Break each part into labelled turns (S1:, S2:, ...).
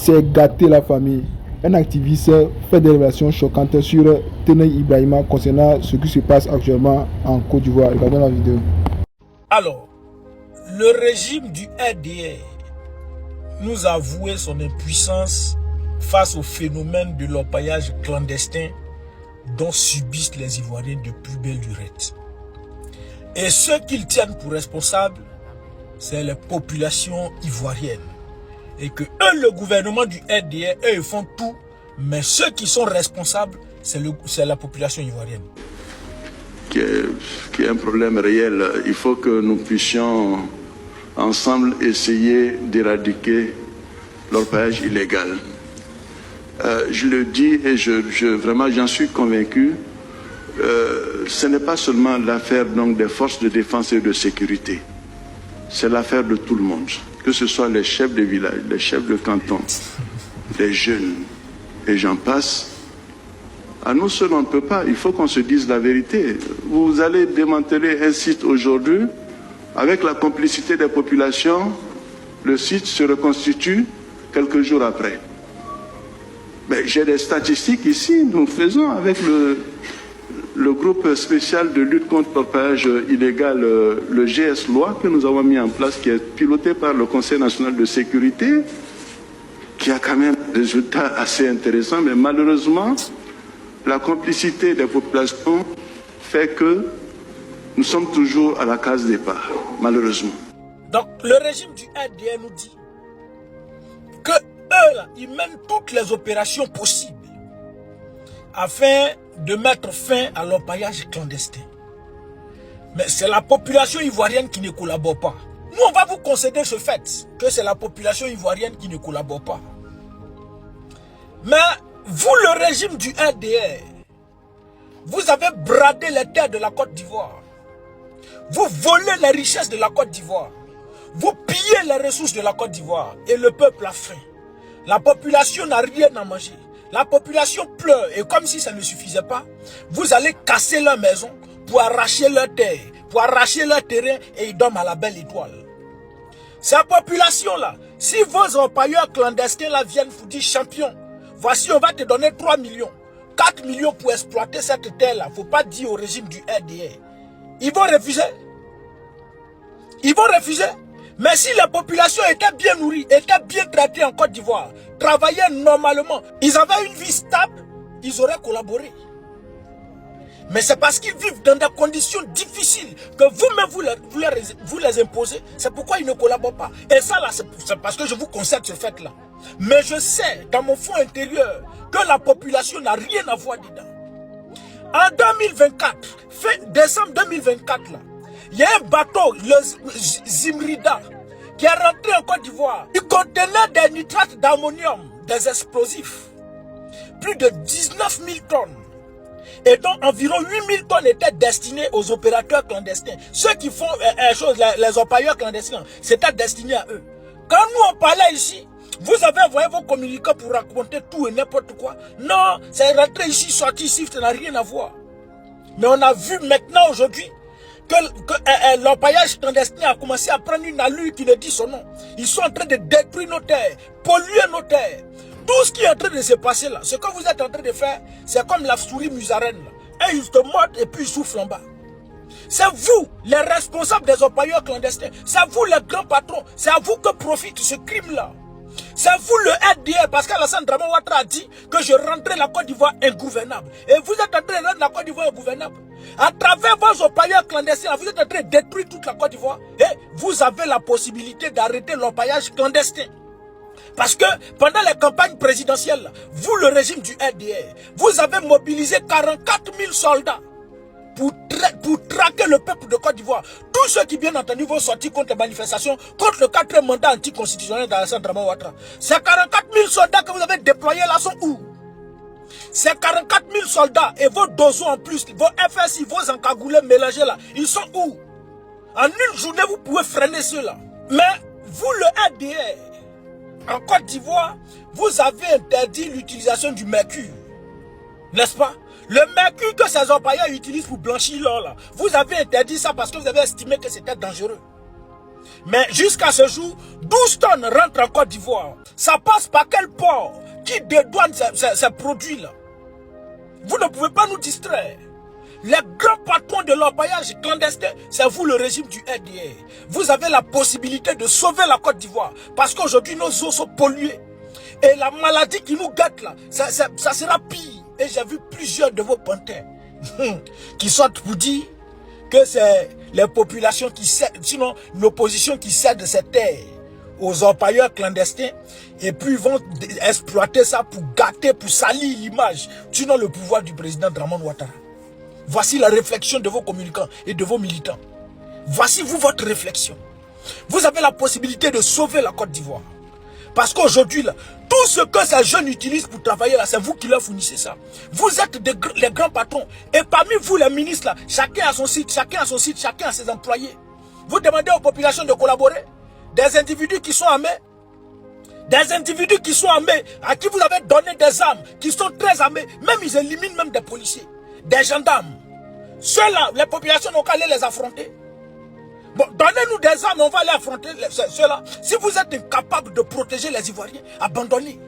S1: c'est gâter la famille. Un activiste fait des révélations choquantes sur Téné Ibrahima concernant ce qui se passe actuellement en Côte d'Ivoire. Regardons la vidéo.
S2: Alors, le régime du RDR nous a avoué son impuissance face au phénomène de l'orpaillage clandestin dont subissent les Ivoiriens depuis belle lurette. Et ceux qu'ils tiennent pour responsables, c'est les populations ivoiriennes. Et que eux, le gouvernement du RDR, eux, ils font tout, mais ceux qui sont responsables, c'est la population ivoirienne.
S3: Qui est un problème réel. Il faut que nous puissions ensemble essayer d'éradiquer l'orpaillage illégal. Je le dis et vraiment j'en suis convaincu, ce n'est pas seulement l'affaire des forces de défense et de sécurité, c'est l'affaire de tout le monde, que ce soit les chefs de village, les chefs de canton, les jeunes, et j'en passe. À nous seuls, on ne peut pas, il faut qu'on se dise la vérité. Vous allez démanteler un site aujourd'hui, avec la complicité des populations, le site se reconstitue quelques jours après. Mais j'ai des statistiques ici, nous faisons avec le groupe spécial de lutte contre l'orpaillage illégal, le GS-Loi, que nous avons mis en place, qui est piloté par le Conseil national de sécurité, qui a quand même des résultats assez intéressants, mais malheureusement, la complicité des populations fait que nous sommes toujours à la case départ, malheureusement.
S2: Donc le régime du RDR nous dit que eux là, ils mènent toutes les opérations possibles afin de mettre fin à l'orpaillage clandestin. Mais c'est la population ivoirienne qui ne collabore pas. Nous, on va vous concéder ce fait, que c'est la population ivoirienne qui ne collabore pas. Mais vous, le régime du RDR, vous avez bradé les terres de la Côte d'Ivoire. Vous volez les richesses de la Côte d'Ivoire. Vous pillez les ressources de la Côte d'Ivoire. Et le peuple a faim. La population n'a rien à manger. La population pleure. Et comme si ça ne suffisait pas, vous allez casser leur maison pour arracher leur terre, pour arracher leur terrain, et ils dorment à la belle étoile. Cette population-là, si vos orpailleurs clandestins là viennent vous dire, champion, voici on va te donner 3 millions, 4 millions pour exploiter cette terre-là, il ne faut pas dire au régime du RDR. Ils vont refuser. Ils vont refuser. Mais si la population était bien nourrie, était bien traitée en Côte d'Ivoire, travaillait normalement, ils avaient une vie stable, ils auraient collaboré. Mais c'est parce qu'ils vivent dans des conditions difficiles que vous-même vous les imposez. C'est pourquoi ils ne collaborent pas. Et ça là, c'est parce que je vous concède ce fait-là. Mais je sais dans mon fond intérieur que la population n'a rien à voir dedans. En 2024, fin décembre 2024, là, il y a un bateau, le Zimrida, qui est rentré en Côte d'Ivoire. Il contenait des nitrates d'ammonium, des explosifs. Plus de 19 000 tonnes. Et donc environ 8 000 tonnes étaient destinées aux opérateurs clandestins. Ceux qui font les orpailleurs clandestins, c'était destiné à eux. Quand nous on parlait ici, vous avez envoyé vos communicants pour raconter tout et n'importe quoi. Non, c'est rentré ici, sorti ici, ça n'a rien à voir. Mais on a vu maintenant aujourd'hui que l'orpaillage clandestin a commencé à prendre une allure qui ne dit son nom. Ils sont en train de détruire nos terres, polluer nos terres. Tout ce qui est en train de se passer là, ce que vous êtes en train de faire, c'est comme la souris musarène là. Et ils te mordent et puis ils soufflent en bas. C'est vous, les responsables des orpailleurs clandestins. C'est vous, les grands patrons. C'est à vous que profite ce crime-là. C'est vous le RDR, parce qu'Alassane Dramane Ouattara a dit que je rendrai la Côte d'Ivoire ingouvernable. Et vous êtes en train de rendre la Côte d'Ivoire ingouvernable. À travers vos orpailleurs clandestins, vous êtes en train de détruire toute la Côte d'Ivoire. Et vous avez la possibilité d'arrêter l'orpaillage clandestin. Parce que pendant les campagnes présidentielles, vous, le régime du RDR, vous avez mobilisé 44 000 soldats pour traquer le peuple de Côte d'Ivoire. Tous ceux qui, bien entendu, vont sortir contre les manifestations, contre le 4e mandat anticonstitutionnel d'Alassane Dramane Ouattara. Ces 44 000 soldats que vous avez déployés là sont où? Ces 44 000 soldats et vos dozos en plus, vos FSI, vos encagoulés mélangés là, ils sont où? En une journée, vous pouvez freiner ceux-là. Mais vous, le RDR, en Côte d'Ivoire, vous avez interdit l'utilisation du mercure. N'est-ce pas? Le mercure que ces orpailleurs utilisent pour blanchir l'or, là, vous avez interdit ça parce que vous avez estimé que c'était dangereux. Mais jusqu'à ce jour, 12 tonnes rentrent en Côte d'Ivoire. Ça passe par quel port? Qui dédouane ces produits-là? Vous ne pouvez pas nous distraire. Les grands patrons de l'orpaillage clandestin, c'est vous le régime du RDA. Vous avez la possibilité de sauver la Côte d'Ivoire. Parce qu'aujourd'hui, nos eaux sont polluées. Et la maladie qui nous gâte là, ça sera pire. Et j'ai vu plusieurs de vos pantins qui sortent pour dire que c'est les populations qui cèdent, sinon l'opposition qui cède cette terre aux orpailleurs clandestins, et puis ils vont exploiter ça pour gâter, pour salir l'image, sinon le pouvoir du président Dramane Ouattara. Voici la réflexion de vos communicants et de vos militants. Voici vous votre réflexion. Vous avez la possibilité de sauver la Côte d'Ivoire. Parce qu'aujourd'hui, là, tout ce que ces jeunes utilisent pour travailler là, c'est vous qui leur fournissez ça. Vous êtes les grands patrons. Et parmi vous, les ministres, là, chacun a son site, chacun a son site, chacun a ses employés. Vous demandez aux populations de collaborer. Des individus qui sont armés. Des individus qui sont armés, à qui vous avez donné des armes, qui sont très armés. Même ils éliminent même des policiers, des gendarmes. Ceux-là, les populations n'ont qu'à aller les affronter. Bon, donnez-nous des armes, on va aller affronter ceux-là. Si vous êtes incapable de protéger les Ivoiriens, abandonnez.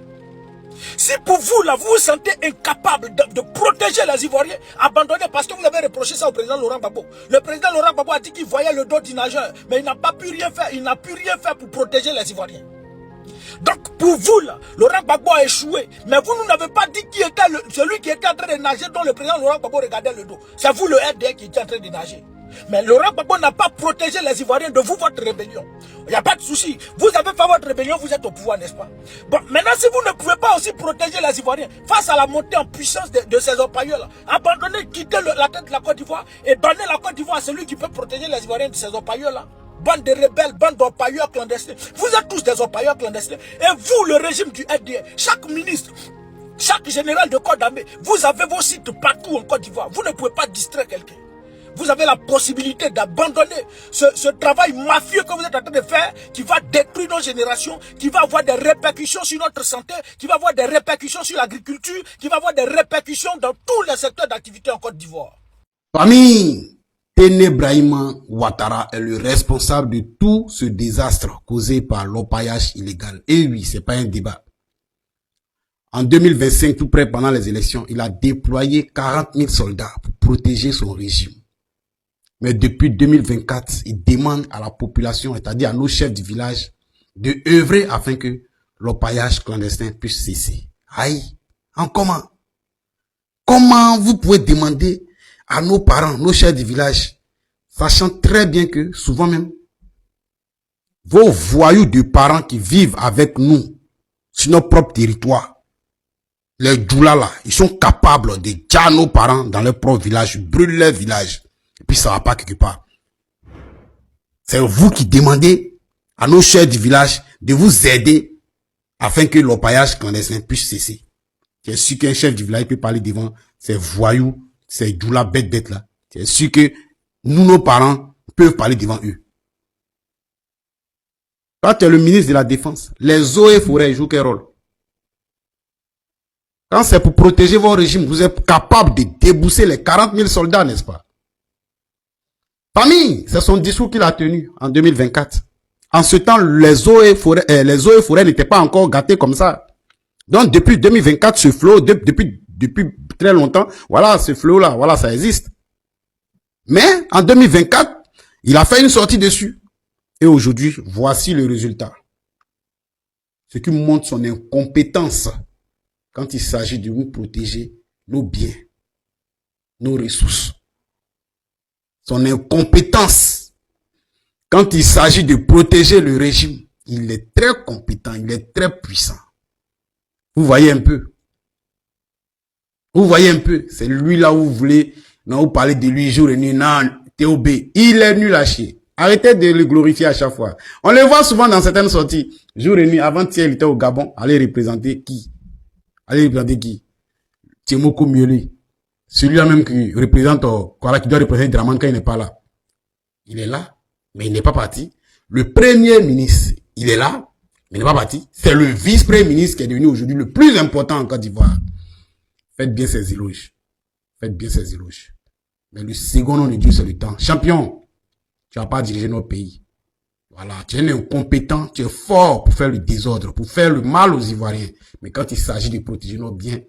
S2: Si pour vous, là, vous vous sentez incapable de protéger les Ivoiriens, abandonnez, parce que vous avez reproché ça au président Laurent Gbagbo. Le président Laurent Gbagbo a dit qu'il voyait le dos du nageur, mais il n'a pas pu rien faire. Il n'a pu rien faire pour protéger les Ivoiriens. Donc pour vous, là, Laurent Gbagbo a échoué. Mais vous nous n'avez pas dit qui était celui qui était en train de nager, dont le président Laurent Gbagbo regardait le dos. C'est vous, le RDA, qui était en train de nager. Mais Laurent Gbagbo n'a pas protégé les Ivoiriens de vous, votre rébellion. Il n'y a pas de souci. Vous avez fait votre rébellion, vous êtes au pouvoir, n'est-ce pas? Bon, maintenant, si vous ne pouvez pas aussi protéger les Ivoiriens face à la montée en puissance de ces orpailleurs-là, abandonnez, quittez la tête de la Côte d'Ivoire et donnez la Côte d'Ivoire à celui qui peut protéger les Ivoiriens de ces orpailleurs-là. Bande de rebelles, bande d'orpailleurs clandestins. Vous êtes tous des orpailleurs clandestins. Et vous, le régime du RDA, chaque ministre, chaque général de corps d'armée, vous avez vos sites partout en Côte d'Ivoire. Vous ne pouvez pas distraire quelqu'un. Vous avez la possibilité d'abandonner ce travail mafieux que vous êtes en train de faire, qui va détruire nos générations, qui va avoir des répercussions sur notre santé, qui va avoir des répercussions sur l'agriculture, qui va avoir des répercussions dans tous les secteurs d'activité en Côte d'Ivoire.
S4: Famille, Téné Brahima Ouattara est le responsable de tout ce désastre causé par l'orpaillage illégal. Et oui, c'est pas un débat. En 2025, tout près pendant les élections, il a déployé 40 000 soldats pour protéger son régime. Mais depuis 2024, il demande à la population, c'est-à-dire à nos chefs du village, de œuvrer afin que l'orpaillage clandestin puisse cesser. Aïe, en comment? Comment vous pouvez demander à nos parents, nos chefs du village, sachant très bien que souvent même, vos voyous de parents qui vivent avec nous sur notre propre territoire, les djoulala, ils sont capables de dire à nos parents dans leur propre village, brûler leur village. Et puis ça va pas quelque part. C'est vous qui demandez à nos chefs du village de vous aider afin que l'orpaillage clandestin puisse cesser. C'est sûr qu'un chef du village peut parler devant ces voyous, ces djoula bêtes là. C'est sûr que nous, nos parents, peuvent parler devant eux. Quand tu es le ministre de la Défense, les eaux et forêts jouent quel rôle? Quand c'est pour protéger votre régime, vous êtes capable de débousser les 40 000 soldats, n'est-ce pas? Famille, c'est son discours qu'il a tenu en 2024. En ce temps, les eaux et forêts n'étaient pas encore gâtées comme ça. Donc, depuis 2024, ce flot, depuis très longtemps, voilà, ce flot-là, voilà, ça existe. Mais, en 2024, il a fait une sortie dessus. Et aujourd'hui, voici le résultat. Ce qui montre son incompétence quand il s'agit de nous protéger nos biens, nos ressources. Son incompétence, quand il s'agit de protéger le régime, il est très compétent, il est très puissant. Vous voyez un peu. Vous voyez un peu. C'est lui là où vous voulez, non, vous parlez de lui jour et nuit, non, TOB. Il est nul à chier. Arrêtez de le glorifier à chaque fois. On le voit souvent dans certaines sorties. Jour et nuit, avant-hier, il était au Gabon. Allez représenter qui? Allez représenter qui? Tchemoko Mioli. Celui-là même qui représente, qui doit représenter Dramane quand il n'est pas là. Il est là, mais il n'est pas parti. Le premier ministre, il est là, mais il n'est pas parti. C'est le vice-premier ministre qui est devenu aujourd'hui le plus important en Côte d'Ivoire. Faites bien ces éloges. Faites bien ces éloges. Mais le second nom de Dieu, c'est le temps. Champion, tu vas pas diriger notre pays. Voilà, tu es un incompétent, tu es fort pour faire le désordre, pour faire le mal aux Ivoiriens. Mais quand il s'agit de protéger nos biens,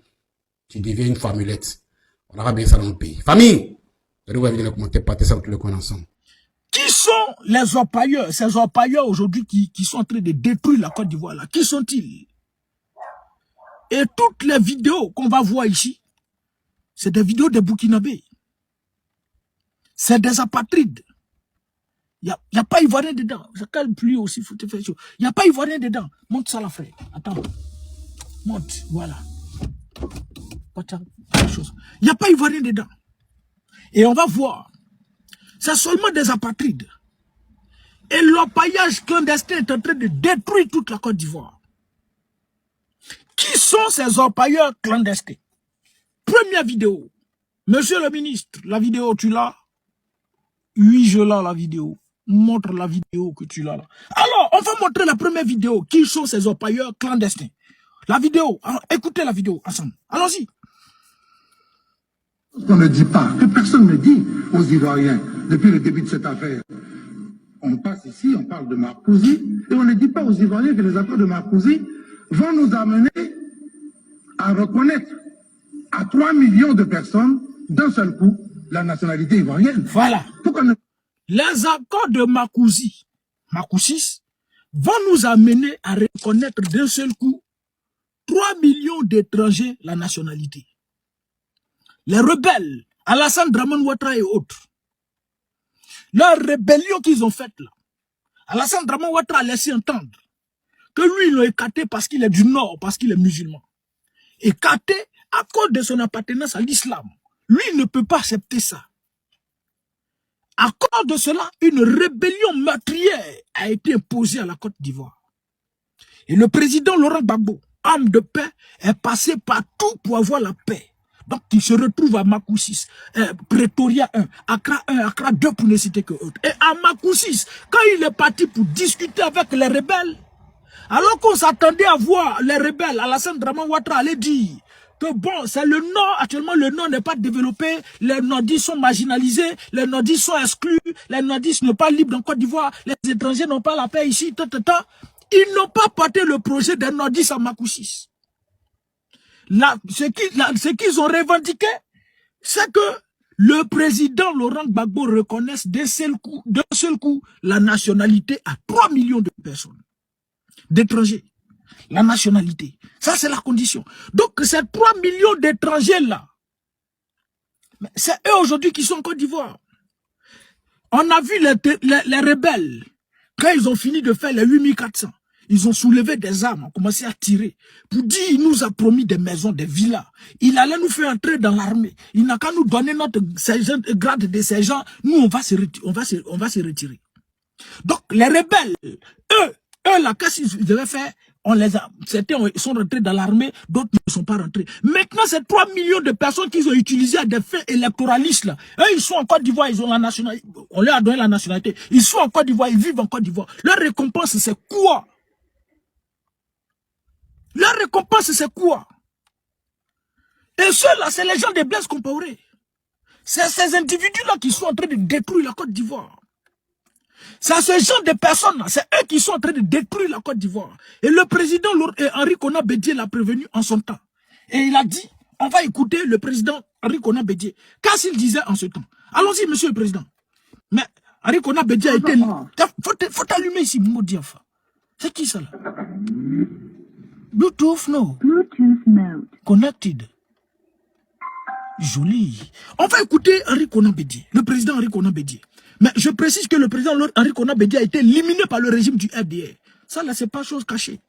S4: tu deviens une famulette. On aura bien ça dans le pays. Famille, vous allez venir les commentaires, partagez ça avec le coin ensemble.
S2: Qui sont les orpailleurs, ces orpailleurs aujourd'hui qui sont en train de détruire la Côte d'Ivoire là? Qui sont-ils? Et toutes les vidéos qu'on va voir ici, c'est des vidéos des Burkinabés. C'est des apatrides. Il n'y a pas Ivoirien dedans. Ça calme plus aussi, faut te faire chaud. Il n'y a pas Ivoirien dedans. Monte ça là, frère. Attends. Monte, voilà. Il n'y a pas Ivoirien dedans. Et on va voir. C'est seulement des apatrides. Et l'orpaillage clandestin est en train de détruire toute la Côte d'Ivoire. Qui sont ces orpailleurs clandestins? Première vidéo. Monsieur le ministre, la vidéo, tu l'as? Oui, je l'ai, la vidéo. Montre la vidéo que tu l'as là. Alors, on va montrer la première vidéo. Qui sont ces orpailleurs clandestins? La vidéo. Alors, écoutez la vidéo ensemble. Allons-y.
S5: On ne dit pas, que personne ne dit aux Ivoiriens depuis le début de cette affaire. On passe ici, on parle de Marcouzi, et on ne dit pas aux Ivoiriens que les affaires de Marcouzi vont nous amener à reconnaître à 3 millions de personnes d'un seul coup la nationalité ivoirienne.
S2: Voilà.
S5: Pourquoi ne...
S2: Les accords de Marcouzi, vont nous amener à reconnaître d'un seul coup 3 millions d'étrangers la nationalité. Les rebelles, Alassane Dramane Ouattara et autres, leur rébellion qu'ils ont faite là, Alassane Dramane Ouattara a laissé entendre que lui, il l'a écarté parce qu'il est du Nord, parce qu'il est musulman. Écarté à cause de son appartenance à l'islam. Lui, il ne peut pas accepter ça. À cause de cela, une rébellion meurtrière a été imposée à la Côte d'Ivoire. Et le président Laurent Gbagbo, homme de paix, est passé partout pour avoir la paix. Donc, il se retrouve à Makoussis, Pretoria 1, Accra 1, Accra 2, pour ne citer que autres. Et à Makoussis, quand il est parti pour discuter avec les rebelles, alors qu'on s'attendait à voir les rebelles, Alassane Dramane Ouattara allait dire que bon, c'est le Nord, actuellement le Nord n'est pas développé, les nordistes sont marginalisés, les nordistes sont exclus, les nordistes ne sont pas libres en Côte d'Ivoire, les étrangers n'ont pas la paix ici, Ils n'ont pas porté le projet des nordistes à Makoussis. Là, ce qu'ils ont revendiqué, c'est que le président Laurent Gbagbo reconnaisse d'un seul coup la nationalité à 3 millions de personnes, d'étrangers. La nationalité. Ça, c'est la condition. Donc, ces 3 millions d'étrangers-là, c'est eux aujourd'hui qui sont en Côte d'Ivoire. On a vu les rebelles, quand ils ont fini de faire les 8400, ils ont soulevé des armes, ont commencé à tirer, pour dire il nous a promis des maisons, des villas. Il allait nous faire entrer dans l'armée. Il n'a qu'à nous donner notre grade de sergent. Nous, on va se retirer. Donc, les rebelles, eux là, qu'est-ce qu'ils devaient faire? Certains sont rentrés dans l'armée, d'autres ne sont pas rentrés. Maintenant, ces 3 millions de personnes qu'ils ont utilisées à des fins électoralistes, là, eux, ils sont en Côte d'Ivoire, ils ont la nationalité, on leur a donné la nationalité. Ils sont en Côte d'Ivoire, ils vivent en Côte d'Ivoire. Leur récompense, c'est quoi? Leur récompense, c'est quoi? Et ceux-là, c'est les gens de Blaise Compaoré. C'est ces individus-là qui sont en train de détruire la Côte d'Ivoire. C'est ce genre de personnes-là, c'est eux qui sont en train de détruire la Côte d'Ivoire. Et le président Henri Konan Bédié l'a prévenu en son temps. Et il a dit, on va écouter le président Henri Konan Bédié. Qu'est-ce qu'il disait en ce temps? Allons-y, monsieur le président. Mais Henri Konan Bédié a été... Faut allumer ici, maudit enfant. C'est qui ça là? Bluetooth, no.
S6: Bluetooth mode.
S2: Connected. Joli. On va écouter Henri Konan Bédié, le président Henri Konan Bédié. Mais je précise que le président Henri Konan Bédié a été éliminé par le régime du RDR. Ça là, c'est pas chose cachée.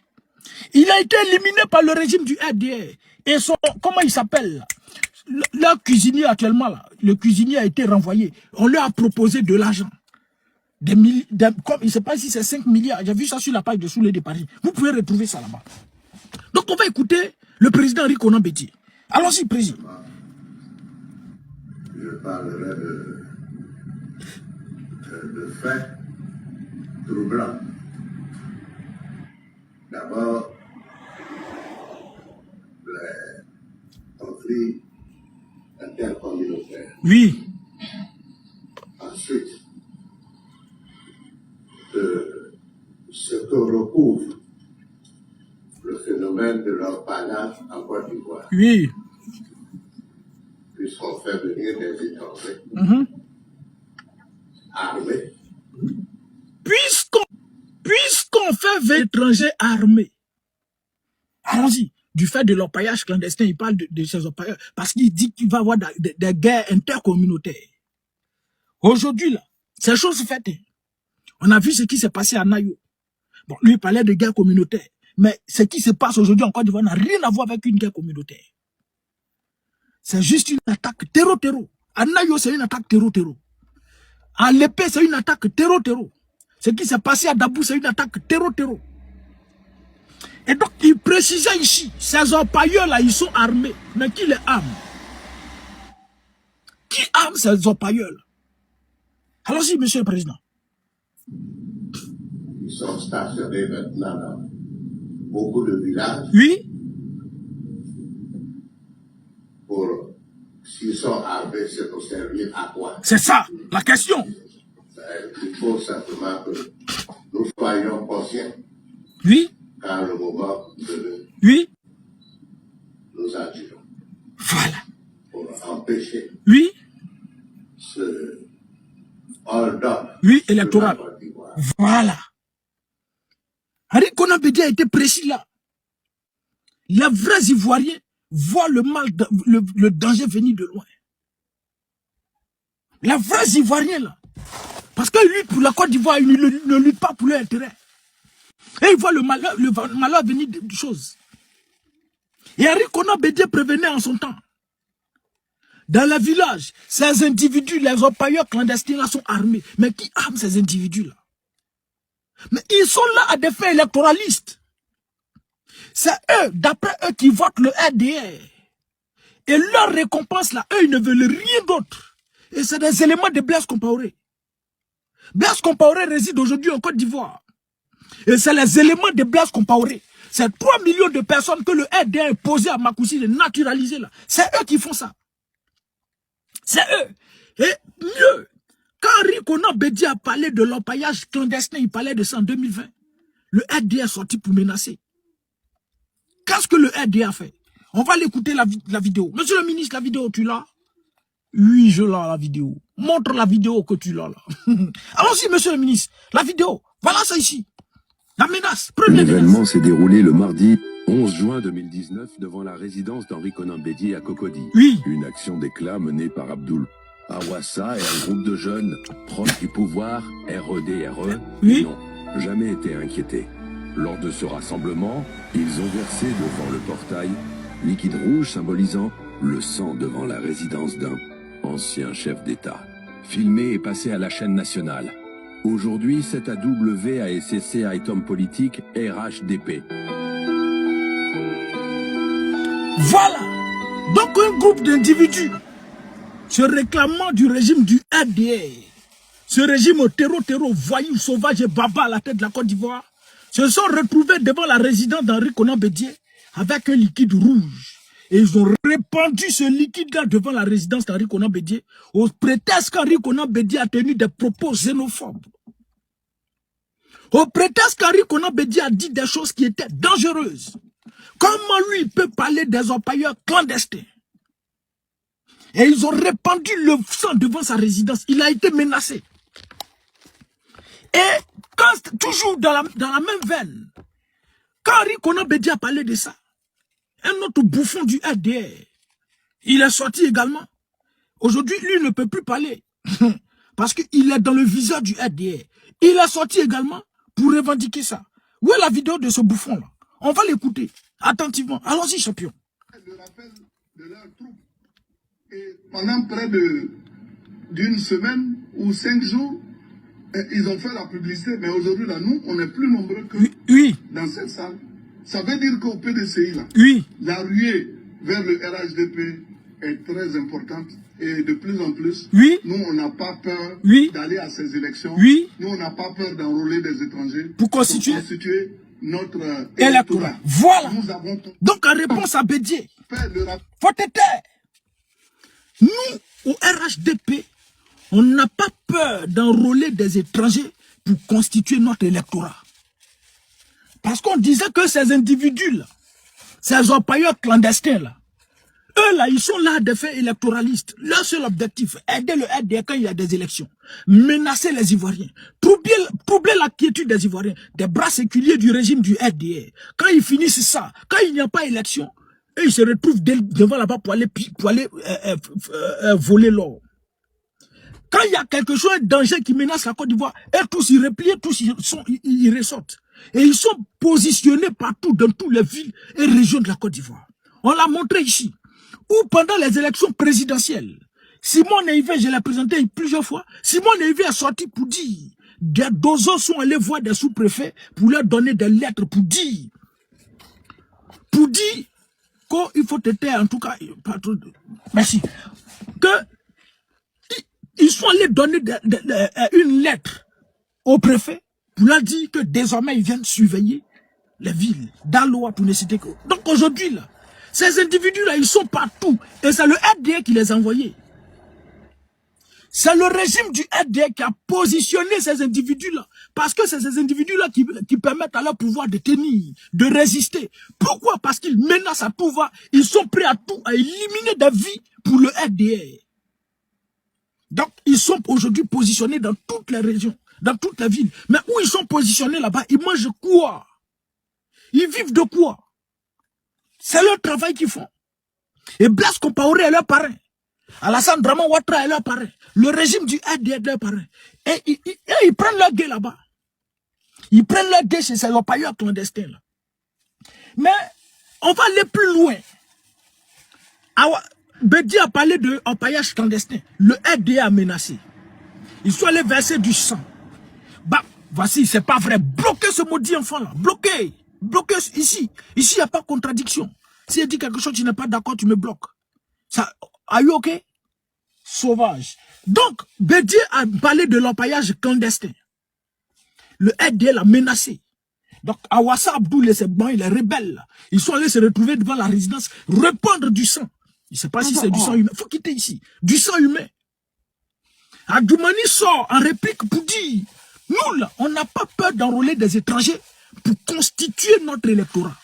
S2: Il a été éliminé par le régime du RDR. Et son, comment il s'appelle? Leur cuisinier actuellement, là, le cuisinier a été renvoyé. On leur a proposé de l'argent. Comme, je ne sais pas si c'est 5 milliards. J'ai vu ça sur la page de Soulé de Paris. Vous pouvez retrouver ça là-bas. Donc on va écouter le président Henri Konan Bédié. Allons-y, président.
S5: Je parlerai de faits troublants. D'abord, les conflits intercommunautaires.
S2: Oui.
S5: Ensuite,
S6: dépannage en Côte d'Ivoire.
S2: Oui.
S6: Puisqu'on fait venir des étrangers armés.
S2: Puisqu'on fait venir des étrangers armés. Allons-y. Du fait de l'orpaillage clandestin, il parle de ces orpailleurs. Parce qu'il dit qu'il va y avoir des guerres intercommunautaires. Aujourd'hui, là, ces choses sont faites. On a vu ce qui s'est passé à Nayo. Bon, lui, il parlait de guerre communautaire. Mais ce qui se passe aujourd'hui en Côte d'Ivoire n'a rien à voir avec une guerre communautaire. C'est juste une attaque terreau-terreau. À Nayo, c'est une attaque terreau-terreau. À l'épée, c'est une attaque terreau-terreau. Ce qui s'est passé à Dabou, c'est une attaque terreau-terreau. Et donc, il précisait ici, ces orpailleurs-là, ils sont armés. Mais qui les arme? Qui arme ces orpailleurs-là? Allons-y, monsieur le président.
S6: Ils sont stationnés maintenant dans beaucoup de villages.
S2: Oui.
S6: S'ils sont armés, c'est pour servir à quoi?
S2: C'est ça, la question.
S6: Il faut simplement que nous soyons conscients.
S2: Oui.
S6: Quand le moment de nous agirons.
S2: Voilà.
S6: Pour empêcher.
S2: Oui.
S6: Ce hold-up.
S2: Oui, électoral. Voilà. Henri Konan Bédié a été précis là. Les vrais Ivoiriens voient le mal, le danger venir de loin. Les vrais Ivoiriens là. Parce qu'ils luttent pour la Côte d'Ivoire, ils ne luttent pas pour leur intérêt. Et ils voient le malheur venir de choses. Et Henri Konan Bédié prévenait en son temps. Dans les villages, ces individus, les orpailleurs clandestins là sont armés. Mais qui arme ces individus là? Mais ils sont là à des fins électoralistes. C'est eux, d'après eux, qui votent le RDR. Et leur récompense là, eux, ils ne veulent rien d'autre. Et c'est des éléments de Blaise Compaoré. Blaise Compaoré réside aujourd'hui en Côte d'Ivoire. Et c'est les éléments de Blaise Compaoré. C'est 3 millions de personnes que le RDR est posé à Makoussi de naturaliser là. C'est eux qui font ça. C'est eux. Et mieux, quand Henri Konan Bédié a parlé de l'orpaillage clandestin, il parlait de ça en 2020. Le RDR est sorti pour menacer. Qu'est-ce que le RDR a fait? On va l'écouter la vidéo. Monsieur le ministre, la vidéo, tu l'as? Oui, je l'ai la vidéo. Montre la vidéo que tu l'as là. Allons-y, monsieur le ministre. La vidéo. Voilà ça ici. La menace.
S7: L'événement s'est déroulé le mardi 11 juin 2019 devant la résidence d'Henri Konan Bédié à Cocody.
S2: Oui.
S7: Une action d'éclat menée par Abdoul Awassa et un groupe de jeunes proches du pouvoir, REDRE,
S2: oui.
S7: n'ont jamais été inquiétés. Lors de ce rassemblement, ils ont versé devant le portail liquide rouge symbolisant le sang devant la résidence d'un ancien chef d'État. Filmé et passé à la chaîne nationale. Aujourd'hui, c'est à WASCC Item Politique RHDP.
S2: Voilà. Donc un groupe d'individus se réclamant du régime du RDR, ce régime terreau, voyou, sauvage et barbare à la tête de la Côte d'Ivoire, se sont retrouvés devant la résidence d'Henri Konan Bédié avec un liquide rouge. Et ils ont répandu ce liquide-là devant la résidence d'Henri Konan Bédié au prétexte qu'Henri Konan Bédié a tenu des propos xénophobes. Au prétexte qu'Henri Konan Bédié a dit des choses qui étaient dangereuses. Comment lui il peut parler des orpailleurs clandestins? Et ils ont répandu le sang devant sa résidence. Il a été menacé. Et quand, toujours dans la même veine, quand Henri Konan Bédié a parlé de ça, un autre bouffon du RDR, il est sorti également. Aujourd'hui, lui ne peut plus parler. Parce qu'il est dans le viseur du RDR. Il est sorti également pour revendiquer ça. Où est la vidéo de ce bouffon-là? On va l'écouter attentivement. Allons-y, champion.
S5: Le rappel de leurs troupes. Et pendant près d'une semaine ou 5 jours, ils ont fait la publicité. Mais aujourd'hui, là, nous, on est plus nombreux que dans cette salle. Ça veut dire qu'au PDCI, là, la ruée vers le RHDP est très importante. Et de plus en plus, nous, on n'a pas peur d'aller à ces élections. Nous, on n'a pas peur d'enrôler des étrangers
S2: pour constituer
S5: notre
S2: électorat. Voilà.
S5: Nous avons...
S2: Donc, en réponse à Bédié, faut te taire. Nous, au RHDP, on n'a pas peur d'enrôler des étrangers pour constituer notre électorat. Parce qu'on disait que ces individus-là, ces orpailleurs clandestins là, eux là, ils sont là des faits électoralistes. Leur seul objectif, aider le RDA quand il y a des élections. Menacer les Ivoiriens. Troubler la quiétude des Ivoiriens. Des bras séculiers du régime du RDA. Quand ils finissent ça, quand il n'y a pas élection, eux ils se retrouvent devant là-bas pour aller voler l'or. Quand il y a quelque chose, un danger qui menace la Côte d'Ivoire, eux tous ils replient, tous ils ressortent. Et ils sont positionnés partout dans toutes les villes et régions de la Côte d'Ivoire. On l'a montré ici. Ou pendant les élections présidentielles, Simon Neivé, je l'ai présenté plusieurs fois, Simon Neivé a sorti pour dire, des dozos sont allés voir des sous-préfets pour leur donner des lettres pour dire qu'il faut être, en tout cas, merci, que ils sont allés donner une lettre au préfet pour leur dire que désormais ils viennent surveiller les villes, d'Aloa pour ne citer que. Donc aujourd'hui là, ces individus-là, ils sont partout. Et c'est le RDA qui les a envoyés. C'est le régime du RDA qui a positionné ces individus-là. Parce que c'est ces individus-là qui permettent à leur pouvoir de tenir, de résister. Pourquoi? Parce qu'ils menacent à tout va. Ils sont prêts à tout, à éliminer des vies pour le RDA. Donc, ils sont aujourd'hui positionnés dans toutes les régions, dans toutes les villes. Mais où ils sont positionnés là-bas, ils mangent quoi? Ils vivent de quoi? C'est leur travail qu'ils font. Et Blaise Compaoré est leur parrain. Alassane Draman Ouattara est leur parrain. Le régime du RDA est leur parrain. Et ils prennent leur guet là-bas. Ils prennent leur guet chez ces orpailleurs clandestins là. Mais on va aller plus loin. Bédi a parlé de orpaillage clandestin. Le RDA a menacé. Ils sont allés verser du sang. Bah, voici, c'est pas vrai. Bloquez ce maudit enfant là. Bloquez. Bloquez ici. Ici, il n'y a pas de contradiction. Si elle dit quelque chose, tu n'es pas d'accord, tu me bloques. Ça, are you okay? Sauvage. Donc, Bédier a parlé de l'empaillage clandestin. Le RDA l'a menacé. Donc, Awassa Abdoul et ses bancs, les rebelles, ils sont allés se retrouver devant la résidence, répandre du sang. Je ne sais pas si c'est du sang humain. Il faut quitter ici. Du sang humain. Adjoumani sort en réplique pour dire, nous là, on n'a pas peur d'enrôler des étrangers pour constituer notre électorat.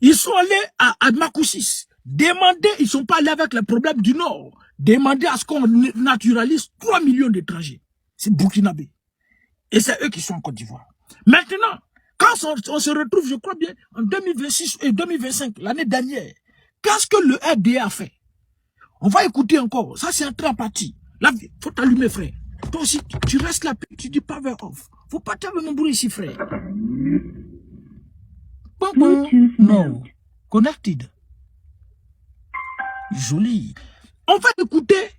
S2: Ils sont allés à Makoussis, demander, ils ne sont pas allés avec les problèmes du Nord, demander à ce qu'on naturalise 3 millions d'étrangers. C'est burkinabé. Et c'est eux qui sont en Côte d'Ivoire. Maintenant, quand on se retrouve, je crois bien, en 2026 et 2025, l'année dernière, qu'est-ce que le RDA a fait? On va écouter encore. Ça, c'est un train parti. Là, il faut t'allumer, frère. Toi aussi, tu restes là, tu dis pas vers off. Faut pas t'amener mon bruit ici, frère. Non. Connected. Joli. On va écouter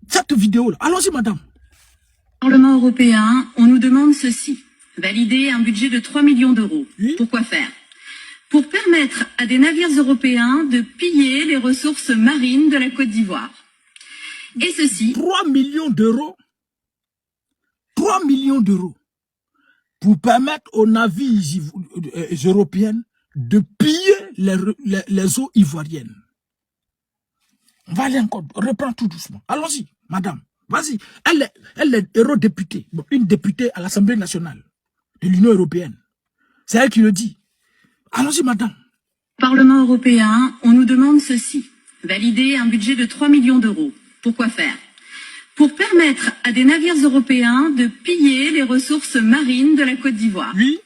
S2: cette vidéo-là. Allons-y, madame.
S8: Parlement européen, on nous demande ceci. Valider un budget de 3 millions d'euros. Oui. Pourquoi faire? Pour permettre à des navires européens de piller les ressources marines de la Côte d'Ivoire. Et ceci...
S2: 3 millions d'euros. 3 millions d'euros. Pour permettre aux navires européens de piller les eaux ivoiriennes. On va aller encore. Reprends tout doucement. Allons-y, madame. Vas-y. Elle est eurodéputée. Bon, une députée à l'Assemblée nationale de l'Union européenne. C'est elle qui le dit. Allons-y, madame.
S8: Parlement européen, on nous demande ceci. Valider un budget de 3 millions d'euros. Pourquoi faire? Pour permettre à des navires européens de piller les ressources marines de la Côte d'Ivoire.
S2: Oui.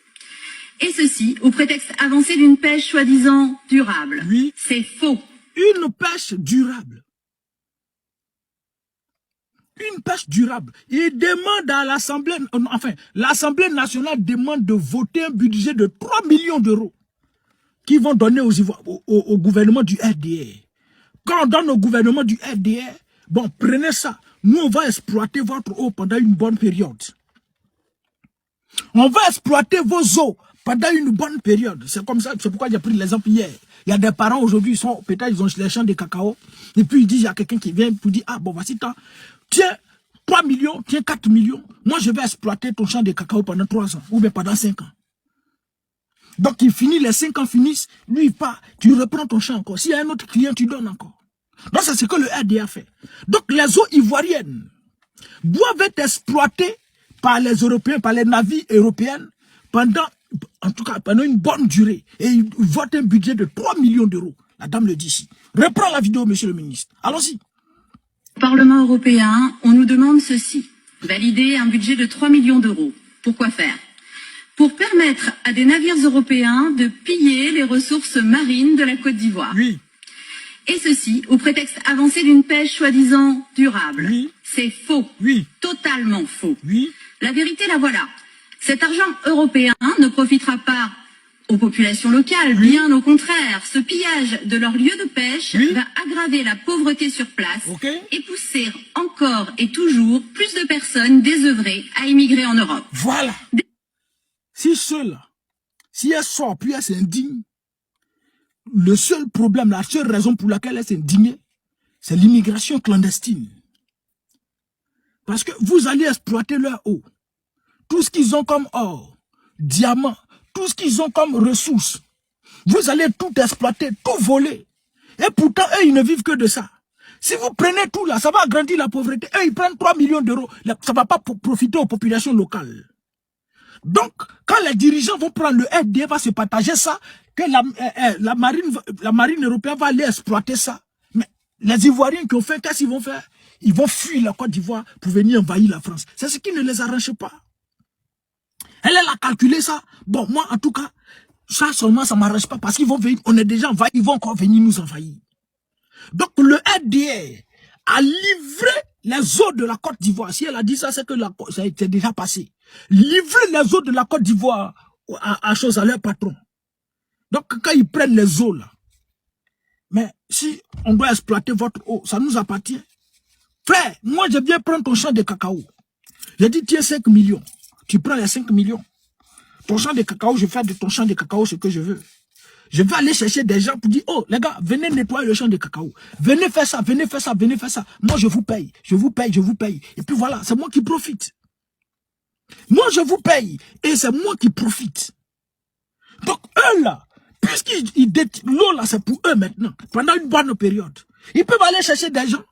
S8: Et ceci au prétexte avancé d'une pêche soi-disant durable.
S2: Oui.
S8: C'est faux.
S2: Une pêche durable. Une pêche durable. Il demande à l'Assemblée, enfin, l'Assemblée nationale demande de voter un budget de 3 millions d'euros qui vont donner au gouvernement du RDA. Quand on donne au gouvernement du RDA, bon, prenez ça. Nous, on va exploiter votre eau pendant une bonne période. On va exploiter vos eaux pendant une bonne période. C'est comme ça, c'est pourquoi j'ai pris l'exemple hier. Il y a des parents aujourd'hui, peut-être ils ont les champs de cacao, et puis ils disent, il y a quelqu'un qui vient pour dire, ah bon, voici tant, tiens 3 millions, tiens 4 millions, moi je vais exploiter ton champ de cacao pendant 3 ans, ou bien pendant 5 ans. Donc il finit, les 5 ans finissent, lui il part, tu reprends ton champ encore. S'il y a un autre client, tu donnes encore. Donc c'est ce que le RDA fait. Donc les eaux ivoiriennes doivent être exploitées par les Européens, par les navires européens, pendant en tout cas pendant une bonne durée, et il vote un budget de 3 millions d'euros. La dame le dit ici. Reprends la vidéo, monsieur le ministre. Allons-y.
S8: Au Parlement européen, on nous demande ceci. Valider un budget de 3 millions d'euros. Pourquoi faire? Pour permettre à des navires européens de piller les ressources marines de la Côte d'Ivoire.
S2: Oui.
S8: Et ceci au prétexte avancé d'une pêche soi-disant durable.
S2: Oui.
S8: C'est faux.
S2: Oui.
S8: Totalement faux.
S2: Oui.
S8: La vérité, la voilà. Cet argent européen ne profitera pas aux populations locales,
S2: Oui.
S8: bien au contraire. Ce pillage de leurs lieux de pêche
S2: Oui.
S8: va aggraver la pauvreté sur place
S2: Ok.
S8: et pousser encore et toujours plus de personnes désœuvrées à immigrer en Europe.
S2: Voilà. Si ceux-là, si elles sortent puis elles s'indignent, le seul problème, la seule raison pour laquelle elles s'indignent, c'est l'immigration clandestine. Parce que vous allez exploiter leur eau. Tout ce qu'ils ont comme or, diamants, tout ce qu'ils ont comme ressources. Vous allez tout exploiter, tout voler. Et pourtant, eux, ils ne vivent que de ça. Si vous prenez tout là, ça va agrandir la pauvreté. Eux, ils prennent 3 millions d'euros. Ça ne va pas profiter aux populations locales. Donc, quand les dirigeants vont prendre le RDA, va se partager ça, que la marine européenne va aller exploiter ça. Mais les Ivoiriens qui ont fait, qu'est-ce qu'ils vont faire? Ils vont fuir la Côte d'Ivoire pour venir envahir la France. C'est ce qui ne les arrange pas. Elle a calculé ça. Bon, moi, en tout cas, ça seulement, ça ne m'arrange pas parce qu'ils vont venir, on est déjà envahis, ils vont encore venir nous envahir. Donc, le RDA a livré les eaux de la Côte d'Ivoire. Si elle a dit ça, c'est que ça a été déjà passé. Livrer les eaux de la Côte d'Ivoire à leur patron. Donc, quand ils prennent les eaux là, mais si on doit exploiter votre eau, ça nous appartient. Frère, moi, je viens prendre ton champ de cacao. J'ai dit, tiens, 5 millions. Tu prends les 5 millions. Ton champ de cacao, je fais de ton champ de cacao ce que je veux. Je vais aller chercher des gens pour dire, oh, les gars, venez nettoyer le champ de cacao. Venez faire ça, venez faire ça, venez faire ça. Moi, je vous paye, je vous paye, je vous paye. Et puis voilà, c'est moi qui profite. Moi, je vous paye. Et c'est moi qui profite. Donc, eux, là, puisqu'ils détiennent l'eau, là, c'est pour eux maintenant. Pendant une bonne période. Ils peuvent aller chercher des gens,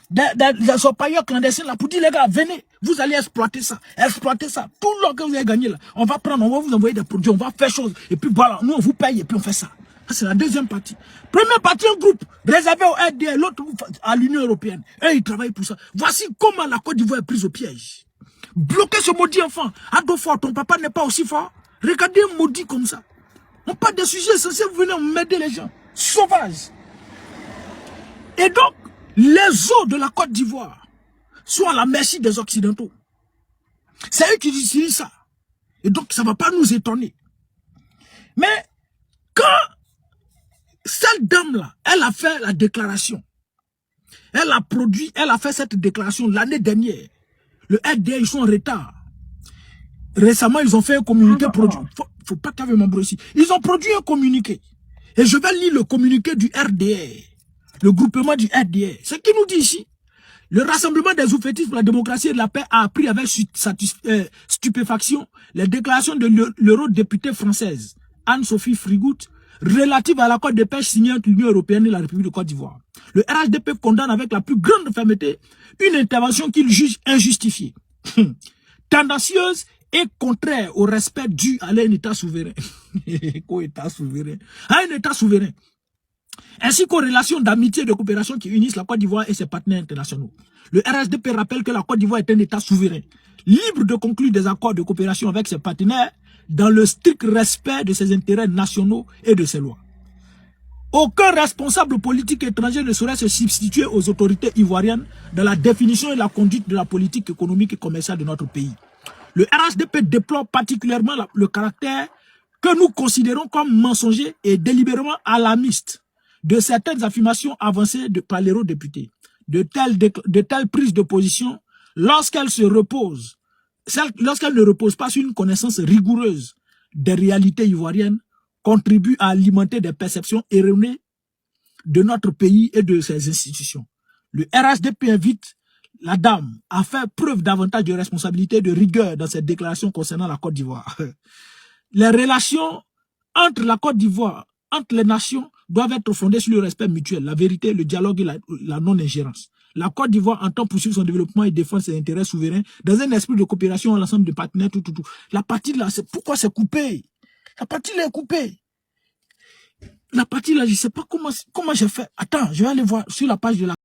S2: des orpailleurs clandestins, là, pour dire, les gars, venez, vous allez exploiter ça. Exploiter ça. Tout l'or que vous avez gagné, là, on va prendre, on va vous envoyer des produits, on va faire chose. Et puis voilà, nous, on vous paye et puis on fait ça. C'est la deuxième partie. Première partie, un groupe réservé au RDA, l'autre à l'Union européenne. Et ils travaillent pour ça. Voici comment la Côte d'Ivoire est prise au piège. Bloquez ce maudit enfant. Adolfo, ton papa n'est pas aussi fort. Regardez un maudit comme ça. On parle des sujets essentiels, vous venez m'aider les gens. Sauvages. Et donc, les eaux de la Côte d'Ivoire sont à la merci des Occidentaux. C'est eux qui utilisent ça. Et donc, ça ne va pas nous étonner. Mais, quand cette dame-là, elle a fait la déclaration, elle a fait cette déclaration l'année dernière, le RDA, ils sont en retard. Récemment, ils ont fait un communiqué produit. Faut pas qu'avec mon bro ici. Ils ont produit un communiqué. Et je vais lire le communiqué du RDA. Le groupement du RDA. Ce qui nous dit ici. Le rassemblement des oufettistes pour la démocratie et de la paix a appris avec stupéfaction les déclarations de l'eurodéputée française Anne-Sophie Frigout relative à l'accord de pêche signé entre l'Union européenne et la République de Côte d'Ivoire. Le RHDP condamne avec la plus grande fermeté une intervention qu'il juge injustifiée, tendancieuse et contraire au respect dû à un État souverain. À un État souverain. Ainsi qu'aux relations d'amitié et de coopération qui unissent la Côte d'Ivoire et ses partenaires internationaux. Le RHDP rappelle que la Côte d'Ivoire est un État souverain, libre de conclure des accords de coopération avec ses partenaires dans le strict respect de ses intérêts nationaux et de ses lois. Aucun responsable politique étranger ne saurait se substituer aux autorités ivoiriennes dans la définition et la conduite de la politique économique et commerciale de notre pays. Le RHDP déplore particulièrement le caractère que nous considérons comme mensonger et délibérément alarmiste de certaines affirmations avancées par l'eurodéputé. De telles prises de position, lorsqu'elles ne reposent pas sur une connaissance rigoureuse des réalités ivoiriennes, contribuent à alimenter des perceptions erronées de notre pays et de ses institutions. Le RHDP invite la dame à faire preuve davantage de responsabilité et de rigueur dans cette déclaration concernant la Côte d'Ivoire. Les relations entre la Côte d'Ivoire, entre les nations, doivent être fondées sur le respect mutuel, la vérité, le dialogue et la non-ingérence. La Côte d'Ivoire entend poursuivre son développement et défendre ses intérêts souverains dans un esprit de coopération à l'ensemble des partenaires, tout. La partie là, c'est pourquoi c'est coupé. La partie là est coupée. La partie là, je ne sais pas comment j'ai fait. Attends, je vais aller voir sur la page de la